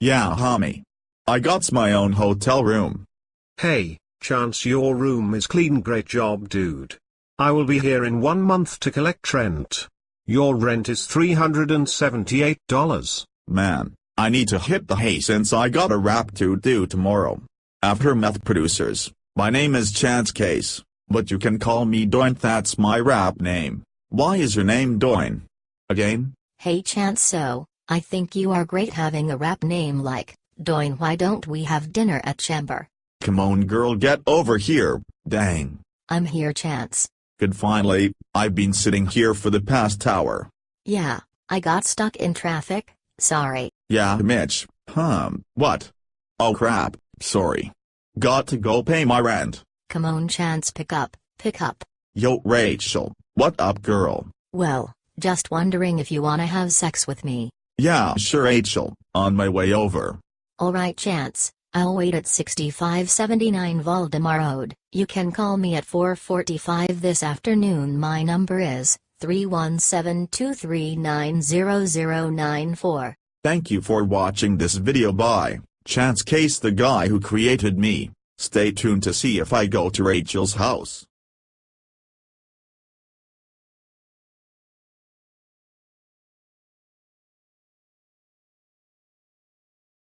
Yeah, homie. I got my own hotel room. Hey, Chance, your room is clean. Great job, dude. I will be here in 1 month to collect rent. Your rent is $378. Man, I need to hit the hay since I got a rap to do tomorrow. Aftermath producers, my name is Chance Case, but you can call me Doin. That's my rap name. Why is your name Doin? Again? Hey Chance, so, I think you are great having a rap name like Doin. Why don't we have dinner at Chamber? Come on girl, get over here, dang. I'm here Chance. Good, finally. I've been sitting here for the past hour. Yeah, I got stuck in traffic, sorry. Yeah Mitch, what? Oh crap, sorry. Got to go pay my rent. Come on Chance, pick up. Yo Rachel, what up girl? Well, just wondering if you wanna have sex with me. Yeah sure Rachel, on my way over. Alright Chance, I'll wait at 6579 Valdemar Road. You can call me at 4:45 this afternoon. My number is 317-239-0094. Thank you for watching this video by Chance Case, the guy who created me. Stay tuned to see if I go to Rachel's house.